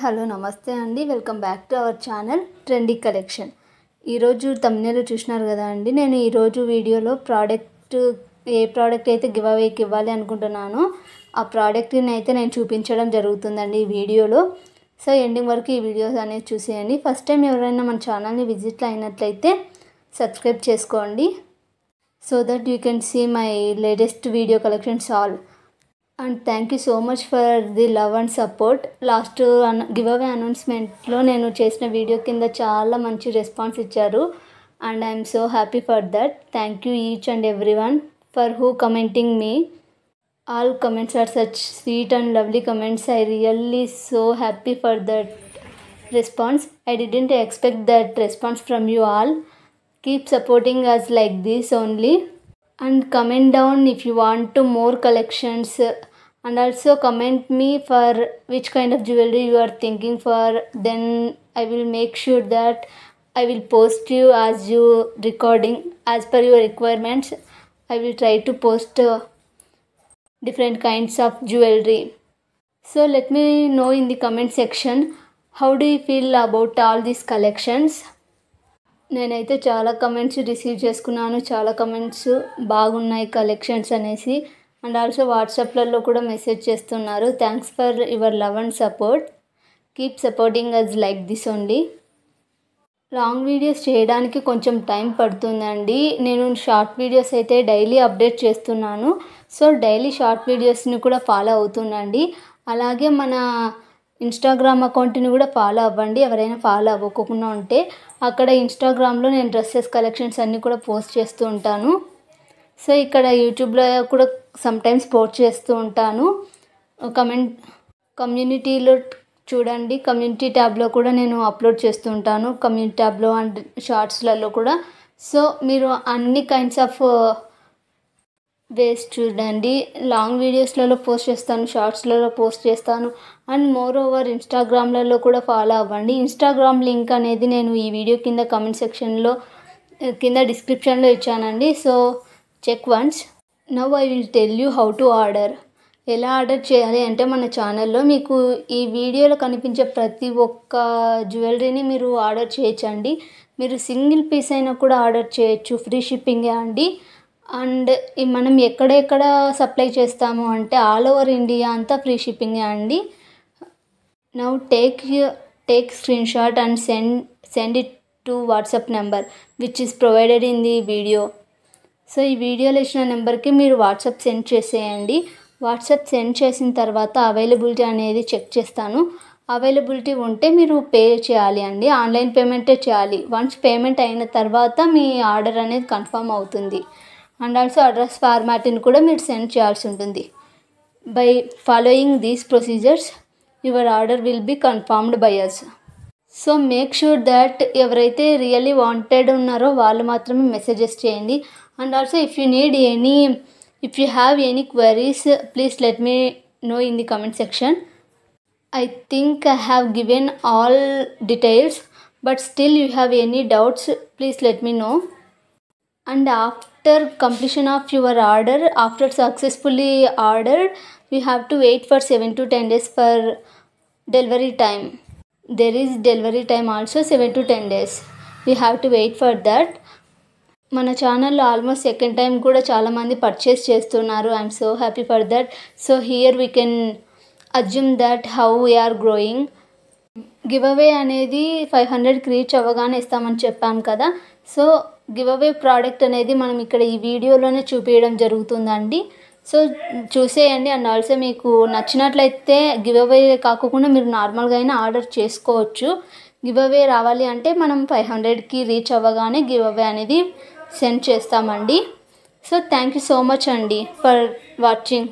Hello నమస్తే అండి, welcome back to our channel trendy collection. ఈరోజు thumbnail చూసినారు కదా అండి. నేను ఈరోజు వీడియోలో ఏ ప్రోడక్ట్ అయితే గివ్ అవేకి ఇవ్వాలి అనుకుంటున్నానో ఆ ప్రోడక్ట్ని అయితే నేను చూపించడం జరుగుతుందండి ఈ వీడియోలో. సో ఎండింగ్ వరకు ఈ వీడియోస్ అనేది చూసేయండి. ఫస్ట్ టైం ఎవరైనా మన ఛానల్ని విజిట్ అయినట్లయితే సబ్స్క్రైబ్ చేసుకోండి, so that you can see my latest video collections all. And thank you so much for the love and support. Last give away అనౌన్స్మెంట్లో నేను చేసిన వీడియో కింద చాలా మంచి రెస్పాన్స్ ఇచ్చారు and I'm so happy for that. Thank you each and every one for who commenting me. All comments are such sweet and lovely comments. I really so happy for that response. I didn't expect that response from you all. Keep supporting us like this only and comment down if you want to more collections, and also comment me for which kind of jewelry you are thinking for. Then I will make sure that I will post you as you recording as per your requirements. I will try to post different kinds of jewelry. So let me know in the comment section how do you feel about all these collections. నేనైతే చాలా comments receive చేసుకున్నాను, చాలా comments బాగున్నాయి collections అనేసి. And also వాట్సాప్లలో కూడా message చేస్తున్నారు. Thanks for your love and support. Keep supporting us like this only. Long videos చేయడానికి కొంచెం టైం పడుతుందండి. నేను షార్ట్ వీడియోస్ అయితే డైలీ అప్డేట్ చేస్తున్నాను. సో డైలీ షార్ట్ వీడియోస్ని కూడా ఫాలో అవుతుండండి. అలాగే మన ఇన్స్టాగ్రామ్ అకౌంట్ని కూడా ఫాలో అవ్వండి ఎవరైనా ఫాలో అవ్వకుండా ఉంటే. అక్కడ ఇన్స్టాగ్రామ్లో నేను డ్రెస్సెస్ కలెక్షన్స్ అన్నీ కూడా పోస్ట్ చేస్తూ ఉంటాను. సో ఇక్కడ యూట్యూబ్లో కూడా సమ్టైమ్స్ పోస్ట్ చేస్తూ ఉంటాను. కమ్యూనిటీలో చూడండి, కమ్యూనిటీ ట్యాబ్లో కూడా నేను అప్లోడ్ చేస్తూ ఉంటాను, కమ్యూనిటీ ట్యాబ్లో అండ్ షార్ట్స్లలో కూడా. సో మీరు అన్ని కైండ్స్ ఆఫ్ వేస్ చూడండి. లాంగ్ వీడియోస్లలో పోస్ట్ చేస్తాను, షార్ట్స్లలో పోస్ట్ చేస్తాను అండ్ మోర్ ఓవర్ ఇన్స్టాగ్రామ్లలో కూడా ఫాలో అవ్వండి. ఇన్స్టాగ్రామ్ లింక్ అనేది నేను ఈ వీడియో కింద కామెంట్ సెక్షన్లో కింద డిస్క్రిప్షన్లో ఇచ్చానండి. So check once. Now I will tell you how to order. ఎలా ఆర్డర్ చేయాలి అంటే మన ఛానల్లో మీకు ఈ వీడియోలో కనిపించే ప్రతి ఒక్క జ్యువెలరీని మీరు ఆర్డర్ చేయొచ్చండి. మీరు సింగిల్ పీస్ అయినా కూడా ఆర్డర్ చేయొచ్చు, ఫ్రీ షిప్పింగే అండి. అండ్ మనం ఎక్కడెక్కడ సప్లై చేస్తాము అంటే ఆల్ ఓవర్ ఇండియా అంతా ఫ్రీ షిప్పింగే అండి. Now take screen shot and send it to WhatsApp number which is provided in the video. So ఈ వీడియోలో ఇచ్చిన నెంబర్కి మీరు వాట్సాప్ సెండ్ చేసేయండి. వాట్సాప్ సెండ్ చేసిన తర్వాత అవైలబిలిటీ అనేది చెక్ చేస్తాను. అవైలబిలిటీ ఉంటే మీరు పే చేయాలి అండి, ఆన్లైన్ పేమెంటే చేయాలి. వన్స్ పేమెంట్ అయిన తర్వాత మీ ఆర్డర్ అనేది కన్ఫర్మ్ అవుతుంది. అండ్ ఆల్సో అడ్రస్ ఫార్మాట్ని కూడా మీరు సెండ్ చేయాల్సి ఉంటుంది. By following these procedures your order will be confirmed by us. So make sure that ఎవరైతే రియల్లీ వాంటెడ్ ఉన్నారో వాళ్ళు మాత్రమే మెసేజెస్ చేయండి. And also if you have any queries, please let me know in the comment section. I think I have given all details, but still you have any doubts, please let me know. And after completion of your order, after successfully ordered, you have to wait for 7 to 10 days for delivery time. There is delivery time also 7 to 10 days. You have to wait for that. మన ఛానల్లో almost second time కూడా చాలామంది purchase చేస్తున్నారు. I'm so happy for that. So here we can assume that how we are growing. Give away అనేది 500కి reach అవ్వగానే ఇస్తామని చెప్పాం కదా. సో గివ్ అవే ప్రోడక్ట్ అనేది మనం ఇక్కడ ఈ వీడియోలోనే చూపించడం జరుగుతుందండి. సో చూసేయండి. అండ్ ఆల్సో మీకు నచ్చినట్లయితే గివ్ అవే కాకుండా మీరు నార్మల్గా అయినా ఆర్డర్ చేసుకోవచ్చు. గివ్ అవే రావాలి అంటే మనం 500కి రీచ్ అవ్వగానే గివ్ అవే అనేది సెండ్ చేస్తామండి. So thank you so much అండి ఫర్ వాచింగ్.